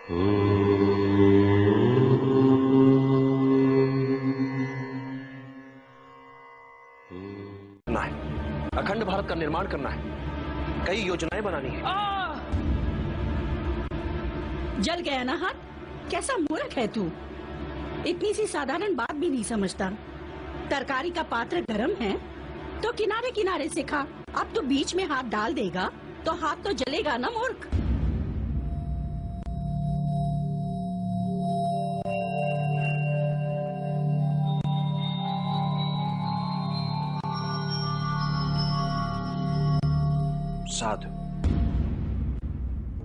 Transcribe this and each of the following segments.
करना है, अखंड भारत का निर्माण करना है, कई योजनाएं बनानी है। जल गया ना हाथ? कैसा मूर्ख है तू, इतनी सी साधारण बात भी नहीं समझता। तरकारी का पात्र गरम है तो किनारे किनारे से खा, अब तो बीच में हाथ डाल देगा तो हाथ तो जलेगा ना मूर्ख। साधु,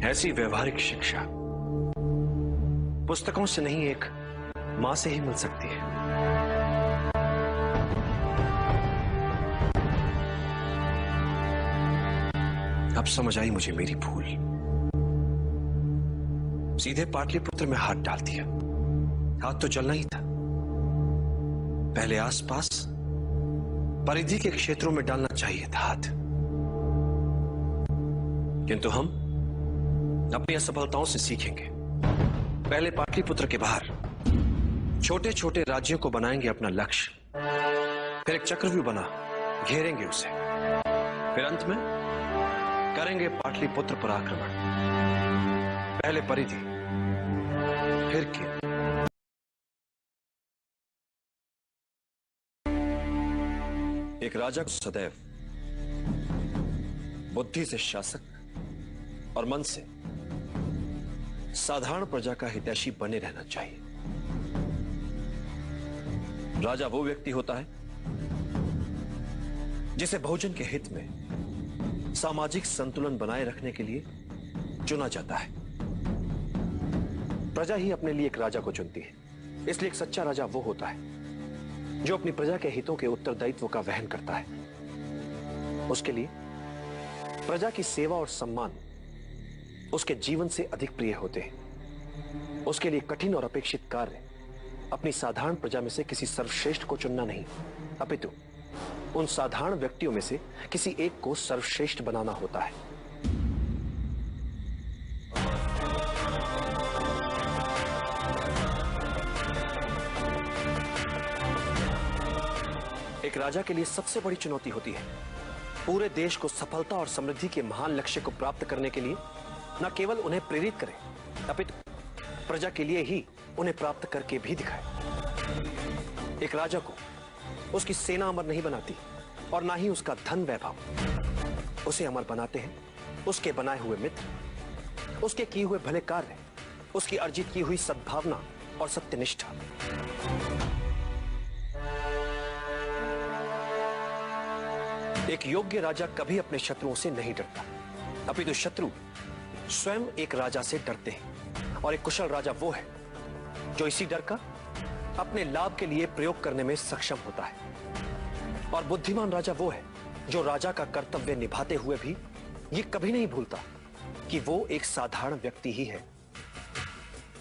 ऐसी व्यवहारिक शिक्षा पुस्तकों से नहीं, एक मां से ही मिल सकती है। अब समझ आई मुझे मेरी भूल। सीधे पाटलिपुत्र में हाथ डाल दिया। हाथ तो जलना ही था, पहले आसपास परिधि के क्षेत्रों में डालना चाहिए था हाथ। किंतु हम अपनी असफलताओं से सीखेंगे। पहले पाटलिपुत्र के बाहर छोटे छोटे राज्यों को बनाएंगे अपना लक्ष्य, फिर एक चक्रव्यूह बना घेरेंगे उसे, फिर अंत में करेंगे पाटलिपुत्र पर आक्रमण। पहले परिधि, फिर केंद्र। एक राजा को सदैव बुद्धि से शासक और मन से साधारण प्रजा का हितैषी बने रहना चाहिए। राजा वो व्यक्ति होता है जिसे बहुजन के हित में सामाजिक संतुलन बनाए रखने के लिए चुना जाता है। प्रजा ही अपने लिए एक राजा को चुनती है, इसलिए एक सच्चा राजा वो होता है जो अपनी प्रजा के हितों के उत्तरदायित्व का वहन करता है। उसके लिए प्रजा की सेवा और सम्मान उसके जीवन से अधिक प्रिय होते हैं। उसके लिए कठिन और अपेक्षित कार्य अपनी साधारण प्रजा में से किसी सर्वश्रेष्ठ को चुनना नहीं, अपितु उन साधारण व्यक्तियों में से किसी एक को सर्वश्रेष्ठ बनाना होता है। एक राजा के लिए सबसे बड़ी चुनौती होती है पूरे देश को सफलता और समृद्धि के महान लक्ष्य को प्राप्त करने के लिए न केवल उन्हें प्रेरित करे, अपितु प्रजा के लिए ही उन्हें प्राप्त करके भी दिखाए। एक राजा को उसकी सेना अमर नहीं बनाती और ना ही उसका धन वैभव। उसे अमर बनाते हैं उसके बनाए हुए मित्र, उसके किए हुए भले कार्य, उसकी अर्जित की हुई सद्भावना और सत्यनिष्ठा। एक योग्य राजा कभी अपने शत्रुओं से नहीं डरता, अपितु शत्रु स्वयं एक राजा से डरते हैं। और एक कुशल राजा वो है जो इसी डर का अपने लाभ के लिए प्रयोग करने में सक्षम होता है। और बुद्धिमान राजा वो है जो राजा का कर्तव्य निभाते हुए भी ये कभी नहीं भूलता कि वो एक साधारण व्यक्ति ही है,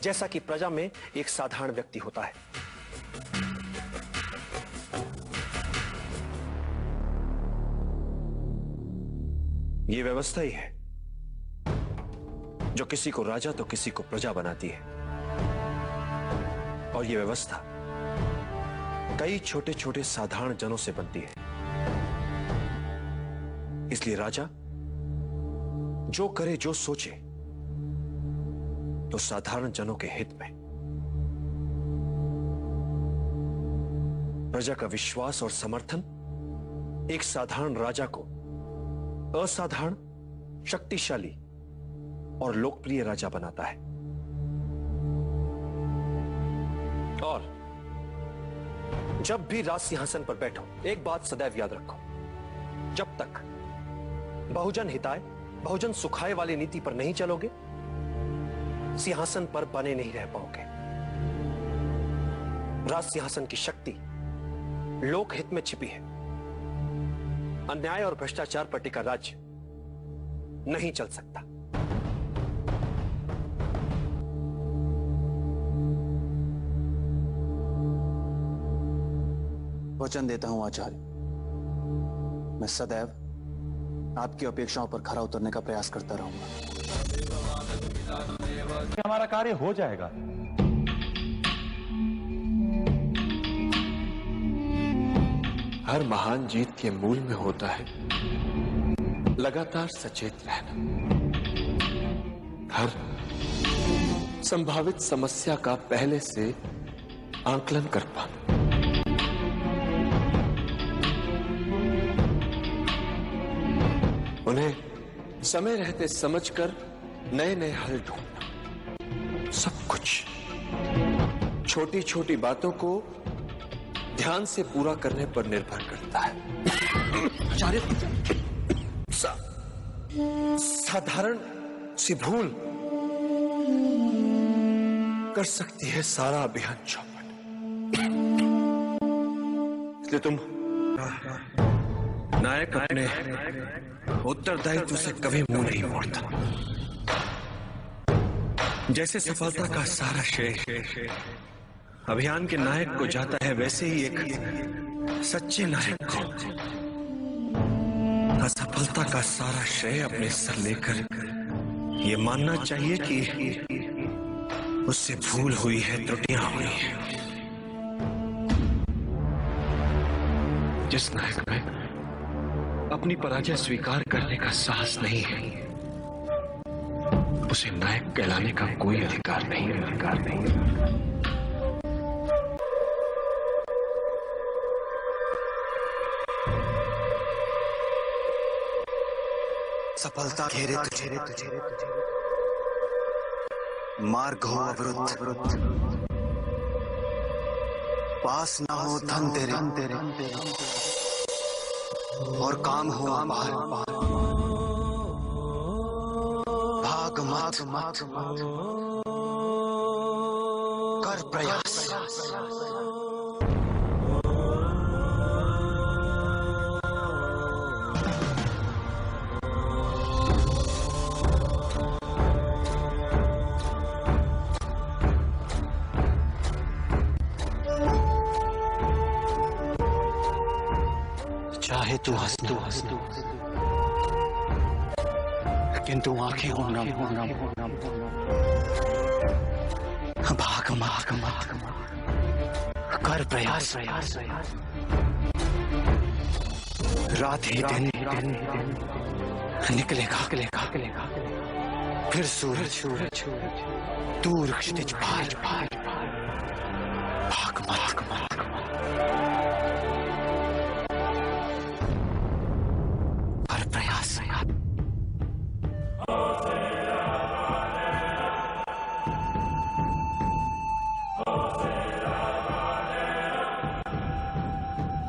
जैसा कि प्रजा में एक साधारण व्यक्ति होता है। ये व्यवस्था ही है जो किसी को राजा तो किसी को प्रजा बनाती है। और ये व्यवस्था कई छोटे छोटे साधारण जनों से बनती है। इसलिए राजा जो करे जो सोचे तो साधारण जनों के हित में। प्रजा का विश्वास और समर्थन एक साधारण राजा को असाधारण, शक्तिशाली और लोकप्रिय राजा बनाता है। और जब भी राज सिंहासन पर बैठो, एक बात सदैव याद रखो, जब तक बहुजन हिताय, बहुजन सुखाय वाली नीति पर नहीं चलोगे, सिंहासन पर बने नहीं रह पाओगे। राज सिंहासन की शक्ति लोकहित में छिपी है। अन्याय और भ्रष्टाचार पर टिका राज्य नहीं चल सकता। वचन देता हूं आचार्य, मैं सदैव आपकी अपेक्षाओं पर खरा उतरने का प्रयास करता रहूंगा। कि हमारा कार्य हो जाएगा। हर महान जीत के मूल में होता है लगातार सचेत रहना, हर संभावित समस्या का पहले से आकलन कर पाना। उन्हें समय रहते समझकर नए नए हल ढूंढना। सब कुछ छोटी छोटी बातों को ध्यान से पूरा करने पर निर्भर करता है। साधारण सी भूल कर सकती है सारा अभियान चौपट। इसलिए तुम नायक अपने उत्तरदायित्व से कभी मुंह नहीं मोड़ता। जैसे सफलता का सारा श्रेय अभियान के नायक को जाता है, वैसे ही एक सच्चे नायक को असफलता का सारा श्रेय अपने सर लेकर ये मानना चाहिए कि उससे भूल हुई है, त्रुटियां हुई हैं। जिस नायक में अपनी पराजय स्वीकार करने का साहस नहीं है, उसे नायक कहलाने का कोई अधिकार नहीं। सफलता घेरे तुझे, मार्ग हो अवरुद्ध, पास ना हो धन तेरे, और काम हो अपार, भाग मत कर प्रयास। चाहे तू हंसना, किंतु आंखें हो नम, भाग मत कर प्रयास। रात ही दिन निकलेगा, फिर सूरज दूर क्षितिज पार, भाग मत कर प्रयास।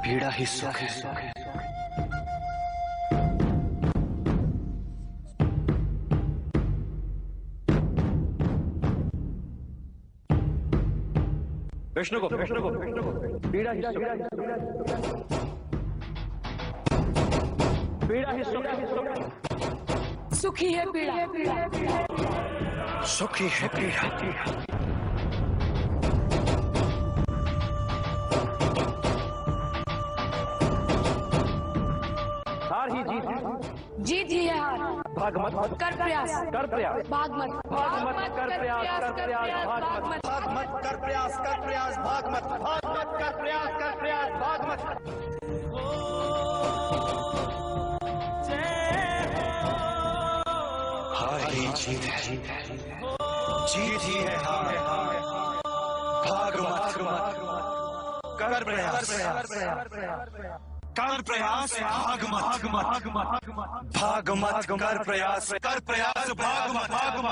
पीड़ा ही सुख है। विष्णु को पीड़ा ही सुख है। पीड़ा ही सुख है। सुखी है पीड़ा, सुखी है पीड़ा। हार ही जीत ही है हार। भाग मत कर प्रयास, भाग मत कर प्रयास, भाग मत कर प्रयास, भाग मत कर प्रयास, भाग मत। हार ही जीत है, जीत ही है हार। भाग मत कर प्रयास, कर प्रयास, भाग मत कर प्रयास, भाग मत।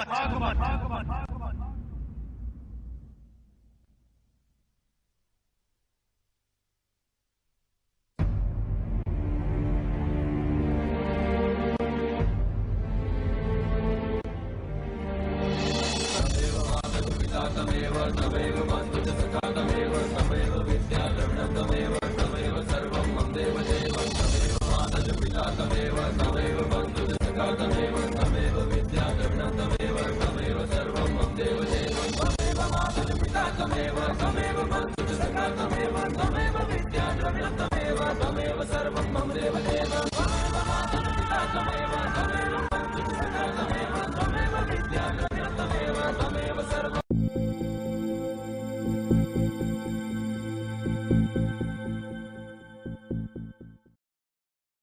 तमेव सर्वं मम देव देवं तमेव माता च पिता तमेव